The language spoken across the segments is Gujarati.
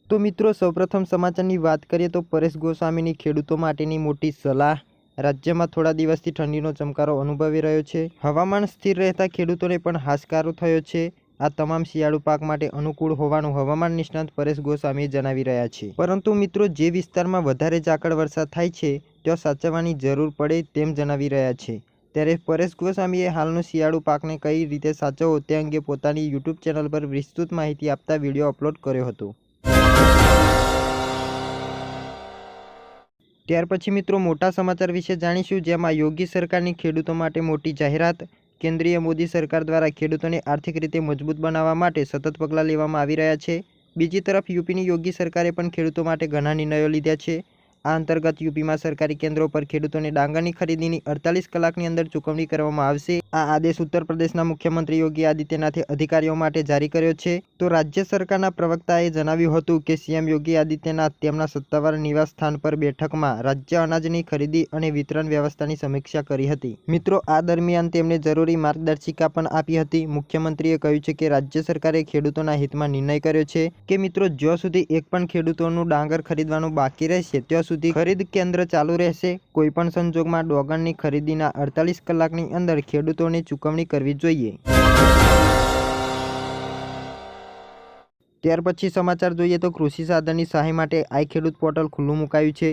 તો મિત્રો સૌપ્રથમ સમાચારની વાત કરીએ તો પરેશ ગોસ્વામીની ખેડૂતો માટેની મોટી સલાહ। રાજ્યમાં થોડા દિવસથી ઠંડીનો ચમકારો અનુભવી રહ્યો છે। હવામાન સ્થિર રહેતા ખેડૂતોને પણ હાશકારો થયો છે। આ તમામ શિયાળુ પાક માટે અનુકૂળ હોવાનું હવામાન નિષ્ણાત પરેશ ગોસ્વામી જણાવી રહ્યા છે। પરંતુ મિત્રો જે વિસ્તારમાં વધારે ઝાકળ વરસાદ થાય છે ત્યાં સાચવવાની જરૂર પડે તેમ જણાવી રહ્યા છે। ત્યારે પરેશ ગોસ્વામીએ હાલનું શિયાળુ પાકને કઈ રીતે સાચવવો તે અંગે પોતાની યુટ્યુબ ચેનલ પર વિસ્તૃત માહિતી આપતા વિડીયો અપલોડ કર્યો હતો। ત્યાર પછી મિત્રો મોટા સમાચાર વિશે જાણીશું, જેમાં યોગી સરકારની ખેડૂતો માટે મોટી જાહેરાત। કેન્દ્રીય મોદી સરકાર દ્વારા ખેડૂતોને આર્થિક રીતે મજબૂત બનાવવા માટે સતત પગલાં લેવામાં આવી રહ્યા છે। બીજી તરફ યુપીની યોગી સરકારે પણ ખેડૂતો માટે ઘણા નિર્ણયો લીધા છે। આ અંતર્ગત યુપીમાં સરકારી કેન્દ્રો પર ખેડૂતોને ડાંગરની ખરીદીની 48 કલાકની અંદર ચૂકવણી કરવામાં આવશે। આ આદેશ ઉત્તર પ્રદેશના મુખ્યમંત્રી યોગી આદિત્યનાથે અધિકારીઓ માટે જારી કર્યો છે। તો રાજ્ય સરકારના પ્રવક્તાએ જણાવ્યું હતું કે સીએમ યોગી આદિત્યનાથ તેમના સત્તાવાર નિવાસ સ્થાન પર બેઠકમાં રાજ્ય અનાજની ખરીદી અને વિતરણ વ્યવસ્થાની સમીક્ષા કરી હતી। મિત્રો, આ દરમિયાન તેમણે જરૂરી માર્ગદર્શિકા પણ આપી હતી। મુખ્યમંત્રીએ કહ્યું છે કે રાજ્ય સરકારે ખેડૂતોના હિતમાં નિર્ણય કર્યો છે કે મિત્રો જ્યાં સુધી એક પણ ખેડૂતોનું ડાંગર ખરીદવાનું બાકી રહેશે ત્યાં સુધી ખરીદ કેન્દ્ર ચાલુ રહેશે। કોઈપણ સંજોગમાં ડોંગરની ખરીદીના 48 કલાકની અંદર ખેડૂતોને ચૂકવણી કરવી જોઈએ। ત્યાર પછી સમાચાર જોઈએ તો કૃષિ સાધનની સહાય માટે આઈ ખેડૂત પોર્ટલ ખુલ્લું મુકાયું છે।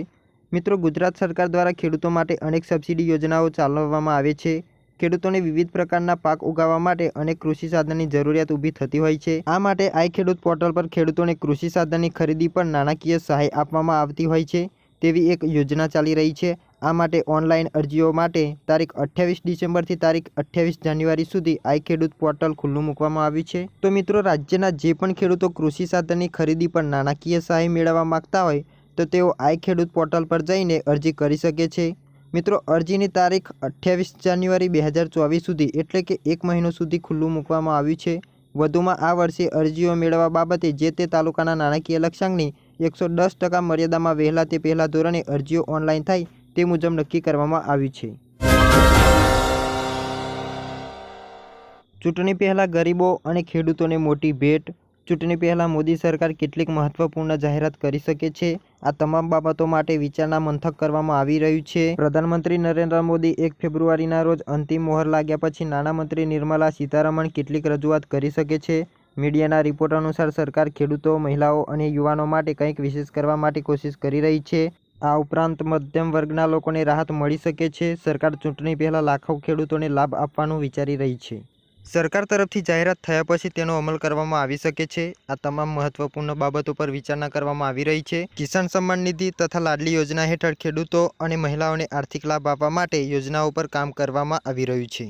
મિત્રો, ગુજરાત સરકાર દ્વારા ખેડૂતો માટે અનેક સબસિડી યોજનાઓ ચલાવવામાં આવે છે। ખેડૂતોને વિવિધ પ્રકારના પાક ઉગાવવા માટે અનેક કૃષિ સાધનની જરૂરિયાત ઊભી થતી હોય છે। આ માટે આઈ ખેડૂત પોર્ટલ પર ખેડૂતોને કૃષિ સાધનની ખરીદી પર નાણાકીય સહાય આપવામાં આવતી હોય છે તેવી એક યોજના ચાલી રહી છે। આ માટે ઓનલાઈન અરજીઓ માટે તારીખ 28 ડિસેમ્બરથી તારીખ 28 જાન્યુઆરી સુધી આઈ ખેડૂત પોર્ટલ ખુલ્લું મૂકવામાં આવ્યું છે। તો મિત્રો, રાજ્યના જે પણ ખેડૂતો કૃષિ સાધનની ખરીદી પર નાણાકીય સહાય મેળવવા માંગતા હોય તો તેઓ આઈ ખેડૂત પોર્ટલ પર જઈને અરજી કરી શકે છે। મિત્રો, અરજીની તારીખ 28 જાન્યુઆરી 2024 સુધી એટલે કે 1 મહિનો સુધી ખુલ્લું મૂકવામાં આવ્યું છે। વધુમાં આ વર્ષે અરજીઓ મેળવવા બાબતે જે તે તાલુકાના નાણાકીય લક્ષ્યાંકની 110% મર્યાદામાં વહેલા તે પહેલા ધોરણે અરજીઓ ઓનલાઈન થાય તે મુજબ નક્કી કરવામાં આવ્યું છે। ચૂંટણી પહેલા ગરીબો અને ખેડૂતોને મોટી ભેટ। ચૂંટણી પહેલા મોદી સરકાર કેટલીક મહત્વપૂર્ણ જાહેરાત કરી શકે છે। આ તમામ બાબતો માટે વિચારણા મંથક કરવામાં આવી રહ્યું છે। પ્રધાનમંત્રી નરેન્દ્ર મોદી 1 ફેબ્રુઆરીના રોજ અંતિમ મોહર લાગ્યા પછી નાણામંત્રી નિર્મલા સીતારમણ કેટલીક રજૂઆત કરી શકે છે। મીડિયાના રિપોર્ટ અનુસાર સરકાર ખેડૂતો, મહિલાઓ અને યુવાનો માટે કંઈક વિશેષ કરવા માટે કોશિશ કરી રહી છે। આ ઉપરાંત મધ્યમ વર્ગના લોકોને રાહત મળી શકે છે। સરકાર ચૂંટણી પહેલા લાખો ખેડૂતોને લાભ આપવાનું વિચારી રહી છે। સરકાર તરફથી જાહેરાત થયા પછી તેનો અમલ કરવામાં આવી શકે છે। આ તમામ મહત્વપૂર્ણ બાબતો પર વિચારણા કરવામાં આવી રહી છે। કિસાન સન્માન નિધિ તથા લાડલી યોજના હેઠળ ખેડૂતો અને મહિલાઓને આર્થિક લાભ આપવા માટે યોજનાઓ પર કામ કરવામાં આવી રહ્યું છે।